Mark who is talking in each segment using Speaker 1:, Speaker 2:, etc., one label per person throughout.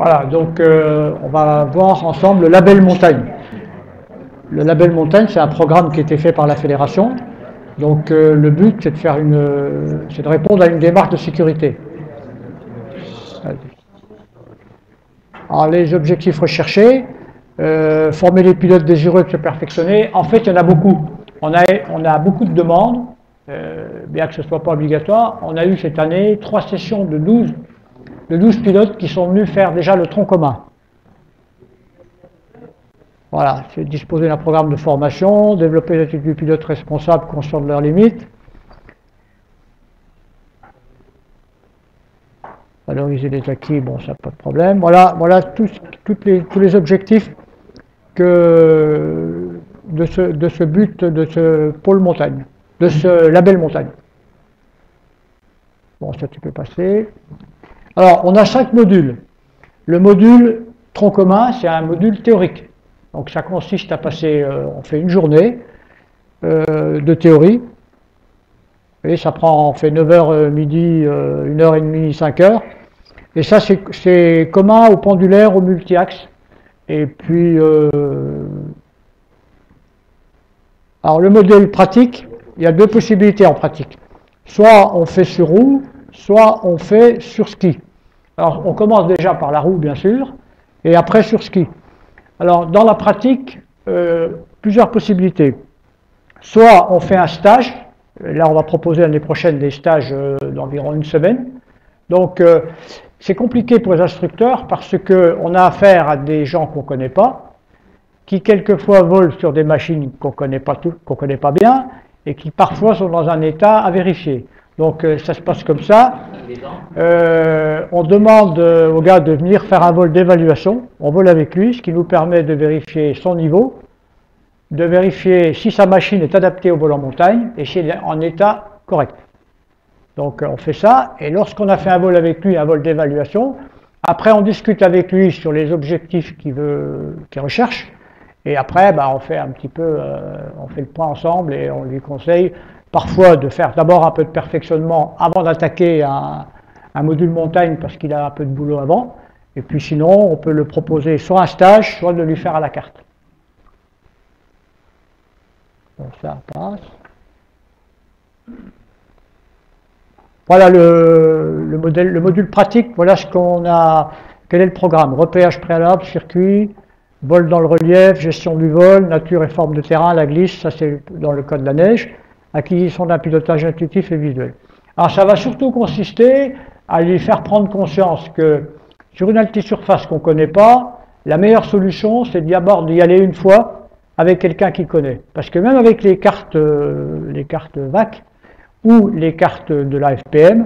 Speaker 1: Voilà, donc on va voir ensemble le label montagne. Le label montagne, c'est un programme qui a été fait par la fédération. Donc le but, c'est de faire c'est de répondre à une démarche de sécurité. Alors les objectifs recherchés, former les pilotes désireux de se perfectionner. En fait, il y en a beaucoup. On a beaucoup de demandes, bien que ce ne soit pas obligatoire. On a eu cette année 3 sessions de 12 pilotes qui sont venus faire déjà le tronc commun. Voilà, c'est disposer d'un programme de formation, développer les attitudes du pilote responsable conscient de leurs limites, valoriser les acquis, bon, ça pas de problème. Voilà tous les objectifs de ce but, de ce pôle montagne, de ce label montagne. Bon, ça tu peux passer. Alors, on a 5 modules. Le module tronc commun, c'est un module théorique. Donc ça consiste à passer, on fait une journée de théorie. Et ça prend, on fait 9h midi, 1h30, 5h. Et ça, c'est commun au pendulaire, au multi-axe. Et puis, alors le modèle pratique, il y a 2 possibilités en pratique. Soit on fait sur roue, soit on fait sur ski. Alors on commence déjà par la roue, bien sûr, et après sur ski. Alors dans la pratique, plusieurs possibilités. Soit on fait un stage, là on va proposer l'année prochaine des stages d'environ 1 semaine. Donc c'est compliqué pour les instructeurs parce qu'on a affaire à des gens qu'on ne connaît pas, qui quelquefois volent sur des machines qu'on ne connaît pas bien, et qui parfois sont dans un état à vérifier. Donc ça se passe comme ça. On demande au gars de venir faire un vol d'évaluation. On vole avec lui, ce qui nous permet de vérifier son niveau, de vérifier si sa machine est adaptée au vol en montagne et si elle est en état correct. Donc on fait ça, et lorsqu'on a fait un vol avec lui, un vol d'évaluation, après on discute avec lui sur les objectifs qu'il recherche, et après on fait un petit peu, on fait le point ensemble et on lui conseille parfois de faire d'abord un peu de perfectionnement avant d'attaquer un module montagne parce qu'il a un peu de boulot avant, et puis sinon on peut le proposer soit un stage, soit de lui faire à la carte. Donc ça passe. Voilà le module pratique, voilà ce qu'on a, quel est le programme, repérage préalable, circuit, vol dans le relief, gestion du vol, nature et forme de terrain, la glisse, ça c'est dans le cas de la neige, acquisition d'un pilotage intuitif et visuel. Alors ça va surtout consister à lui faire prendre conscience que sur une altisurface qu'on ne connaît pas, la meilleure solution c'est d'abord d'y aller une fois avec quelqu'un qui connaît. Parce que même avec les cartes VAC, ou les cartes de la FPM,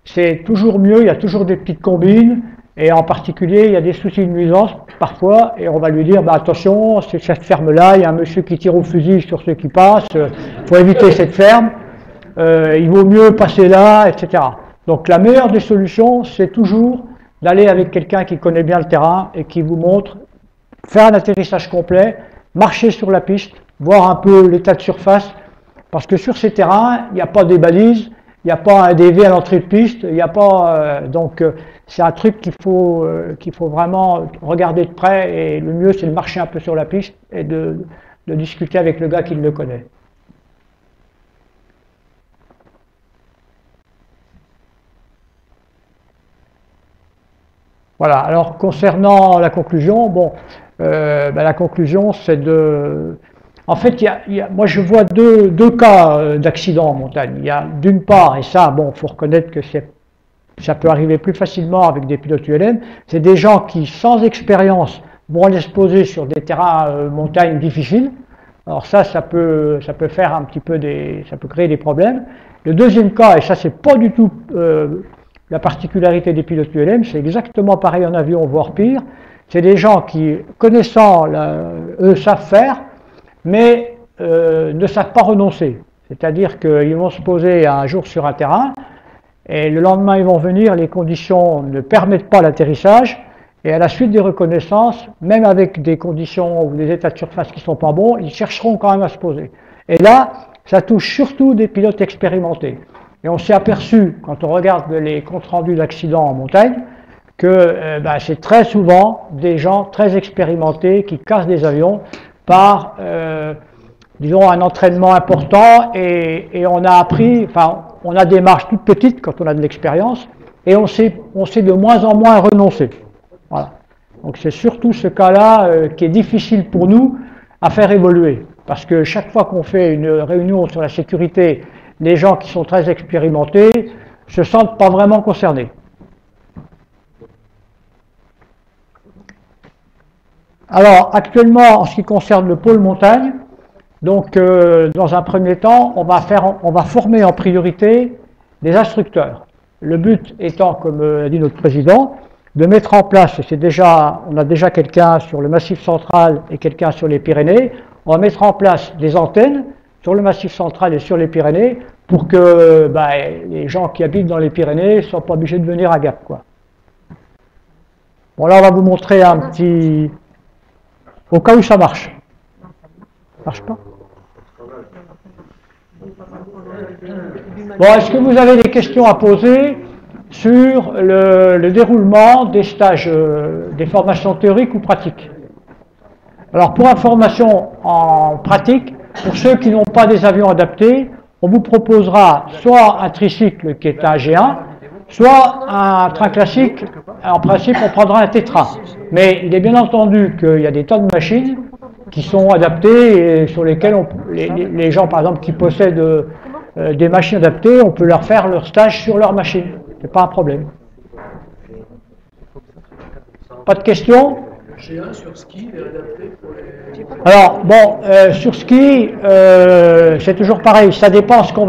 Speaker 1: c'est toujours mieux, il y a toujours des petites combines, et en particulier, il y a des soucis de nuisance parfois, et on va lui dire, attention, c'est cette ferme-là, il y a un monsieur qui tire au fusil sur ceux qui passent, il faut éviter cette ferme, il vaut mieux passer là, etc. Donc la meilleure des solutions, c'est toujours d'aller avec quelqu'un qui connaît bien le terrain, et qui vous montre, faire un atterrissage complet, marcher sur la piste, voir un peu l'état de surface, parce que sur ces terrains, il n'y a pas des balises, il n'y a pas un DV à l'entrée de piste, il n'y a pas... donc c'est un truc qu'il faut vraiment regarder de près, et le mieux c'est de marcher un peu sur la piste et de discuter avec le gars qui le connaît. Voilà, alors concernant la conclusion, bon, la conclusion c'est de... En fait, moi je vois deux cas d'accident en montagne. Il y a d'une part, et ça, bon, il faut reconnaître que ça peut arriver plus facilement avec des pilotes ULM, c'est des gens qui, sans expérience, vont aller se poser sur des terrains montagne difficiles. Alors ça peut faire un petit peu ça peut créer des problèmes. Le deuxième cas, et ça c'est pas du tout la particularité des pilotes ULM, c'est exactement pareil en avion, voire pire. C'est des gens qui, connaissant, eux savent faire, mais ne savent pas renoncer. C'est-à-dire qu'ils vont se poser un jour sur un terrain, et le lendemain ils vont venir, les conditions ne permettent pas l'atterrissage, et à la suite des reconnaissances, même avec des conditions ou des états de surface qui ne sont pas bons, ils chercheront quand même à se poser. Et là, ça touche surtout des pilotes expérimentés. Et on s'est aperçu, quand on regarde les comptes rendus d'accidents en montagne, que c'est très souvent des gens très expérimentés qui cassent des avions par, disons, un entraînement important et on a appris, enfin, on a des marges toutes petites quand on a de l'expérience et on sait de moins en moins renoncer. Voilà. Donc c'est surtout ce cas-là qui est difficile pour nous à faire évoluer. Parce que chaque fois qu'on fait une réunion sur la sécurité, les gens qui sont très expérimentés se sentent pas vraiment concernés. Alors actuellement, en ce qui concerne le pôle montagne, donc dans un premier temps, on va former en priorité des instructeurs. Le but étant, comme a dit notre président, de mettre en place, on a déjà quelqu'un sur le Massif central et quelqu'un sur les Pyrénées, on va mettre en place des antennes sur le Massif central et sur les Pyrénées pour que les gens qui habitent dans les Pyrénées ne soient pas obligés de venir à Gap, quoi. Bon, là, on va vous montrer un petit... Au cas où ça marche. Ça marche pas? Bon, est-ce que vous avez des questions à poser sur le déroulement des stages, des formations théoriques ou pratiques? Alors, pour information en pratique, pour ceux qui n'ont pas des avions adaptés, on vous proposera soit un tricycle qui est un G1, soit un train classique. En principe, on prendra un tétra. Mais il est bien entendu qu'il y a des tas de machines qui sont adaptées et sur lesquelles les gens, par exemple, qui possèdent des machines adaptées, on peut leur faire leur stage sur leur machine. C'est pas un problème. Pas de questions?
Speaker 2: G1 sur ski est adapté pour les...
Speaker 1: Alors, bon, sur ski, c'est toujours pareil, ça dépend ce qu'on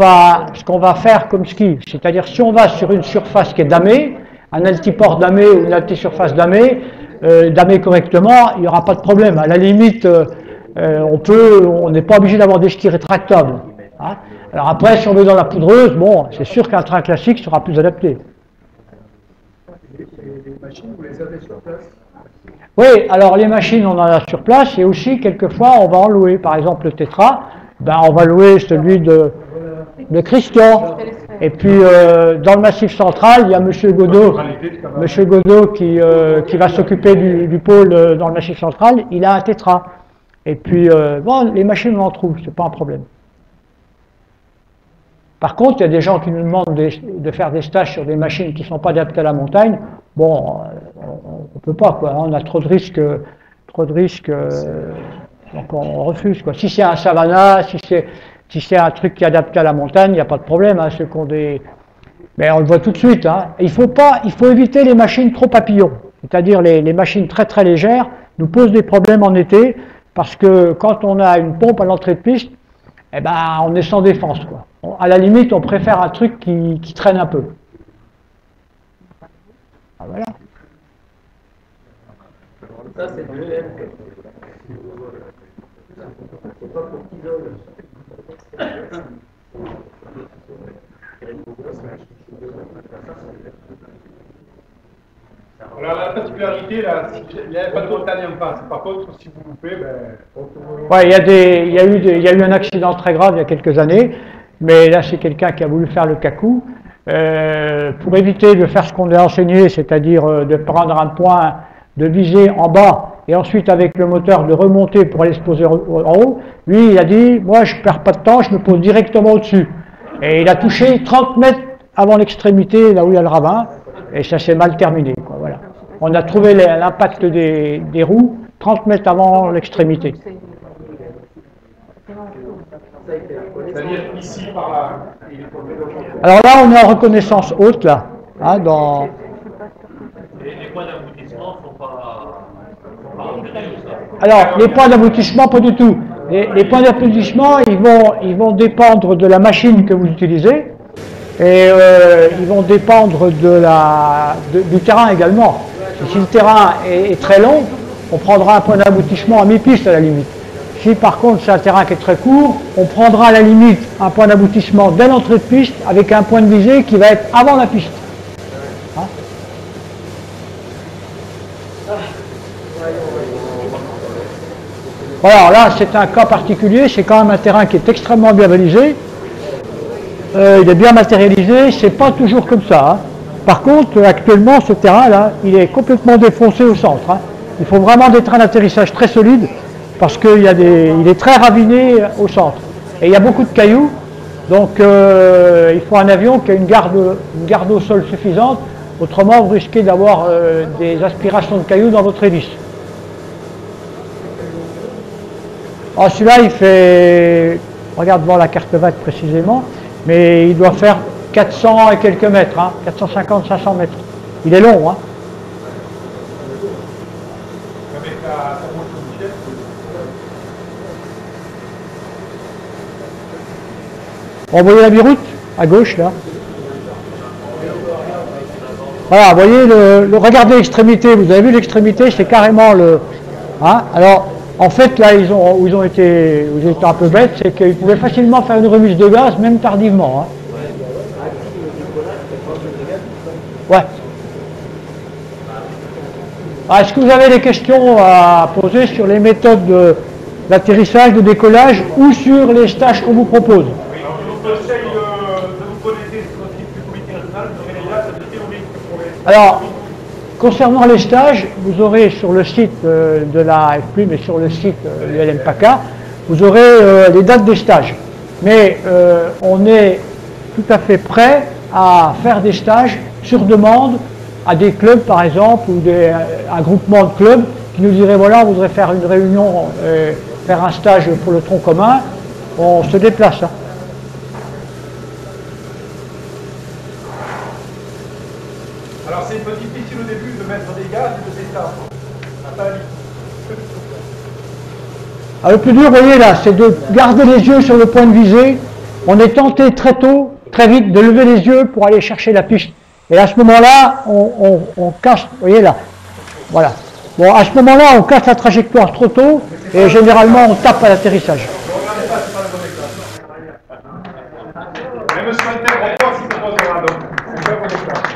Speaker 1: va faire comme ski. C'est-à-dire, si on va sur une surface qui est damée, un altiport damé ou une altisurface damée, damé correctement, il n'y aura pas de problème. À la limite, on n'est pas obligé d'avoir des skis rétractables. Hein. Alors après, si on veut dans la poudreuse, bon, c'est sûr qu'un train classique sera plus adapté.
Speaker 2: Les machines, vous les avez sur place?
Speaker 1: Oui, alors les machines, on en a sur place et aussi, quelquefois, on va en louer. Par exemple, le tétra, on va louer celui de Christian. Et puis, dans le Massif central, il y a M. Godot qui va s'occuper du pôle dans le Massif central. Il a un tétra. Et puis, bon, les machines, on en trouve, c'est pas un problème. Par contre, il y a des gens qui nous demandent de faire des stages sur des machines qui ne sont pas adaptées à la montagne. Bon, on ne peut pas, quoi. On a trop de risques, donc on refuse, quoi. Si c'est un Savannah, si c'est un truc qui est adapté à la montagne, il n'y a pas de problème. Hein, ceux qui ont des... Mais on le voit tout de suite. Hein. Il faut éviter les machines trop papillons. C'est-à-dire les machines très très légères nous posent des problèmes en été parce que quand on a une pompe à l'entrée de piste, eh ben, on est sans défense, quoi. À la limite, on préfère un truc qui traîne un peu. Ah, voilà.
Speaker 2: Ça, c'est du EM. C'est pas pour qu'ils donnent.
Speaker 3: Alors la particularité, là, il n'y a pas de montagne en face. Par contre, si vous loupez,
Speaker 1: Ouais, il y a eu un accident très grave il y a quelques années, mais là c'est quelqu'un qui a voulu faire le cacou. Pour éviter de faire ce qu'on a enseigné, c'est-à-dire de prendre un point, de viser en bas, et ensuite avec le moteur de remonter pour aller se poser en haut, lui il a dit, moi je ne perds pas de temps, je me pose directement au-dessus. Et il a touché 30 mètres avant l'extrémité, là où il y a le ravin, et ça s'est mal terminé, quoi, voilà. On a trouvé l'impact des roues 30 mètres avant l'extrémité.
Speaker 3: c'est-à-dire ici, par là.
Speaker 1: Alors là, on est en reconnaissance haute, là. Hein, dans...
Speaker 4: Les points d'aboutissement ne sont pas repérés ou ça?
Speaker 1: Alors, les points d'aboutissement, pas du tout. Les points d'aboutissement, ils vont dépendre de la machine que vous utilisez et ils vont dépendre du terrain également. Si le terrain est très long, on prendra un point d'aboutissement à mi-piste à la limite. Si par contre c'est un terrain qui est très court, on prendra à la limite un point d'aboutissement dès l'entrée de piste avec un point de visée qui va être avant la piste. Hein? Voilà, là c'est un cas particulier, c'est quand même un terrain qui est extrêmement bien balisé. Il est bien matérialisé, c'est pas toujours comme ça. Hein. Par contre, actuellement, ce terrain-là, il est complètement défoncé au centre. Hein. Il faut vraiment des trains d'atterrissage très solides parce qu'il est très raviné au centre. Et il y a beaucoup de cailloux, donc il faut un avion qui a une garde au sol suffisante. Autrement, vous risquez d'avoir des aspirations de cailloux dans votre hélice. Alors celui-là, il fait, regarde voir la carte vague précisément, mais il doit faire 400 et quelques mètres, hein, 450-500 mètres. Il est long, hein. On voyait la biroute à gauche là. Voilà, vous voyez, regardez l'extrémité, vous avez vu l'extrémité, c'est carrément le... Hein, alors, en fait, là, où ils ont été un peu bêtes, c'est qu'ils pouvaient facilement faire une remise de gaz, même tardivement. Hein. Ouais. Est-ce que vous avez des questions à poser sur les méthodes d'atterrissage, de décollage, ou sur les stages qu'on vous propose? Alors, concernant les stages, vous aurez sur le site de la AFP, mais sur le site de l'LMPACA, vous aurez les dates des stages. Mais on est tout à fait prêt à faire des stages sur demande à des clubs, par exemple, ou un groupement de clubs qui nous dirait, voilà, on voudrait faire une réunion, faire un stage pour le tronc commun, on se déplace. Hein.
Speaker 3: Alors c'est un peu difficile au début de mettre des gaz et de s'éteindre.
Speaker 1: Alors, le plus dur, vous voyez là, c'est de garder les yeux sur le point de visée. On est tenté très tôt, très vite, de lever les yeux pour aller chercher la piste. Et à ce moment-là, on casse, vous voyez là, voilà. Bon, à ce moment-là, on casse la trajectoire trop tôt et généralement, on tape à l'atterrissage.
Speaker 3: Même sur le terrain, on voit si c'est pas donc.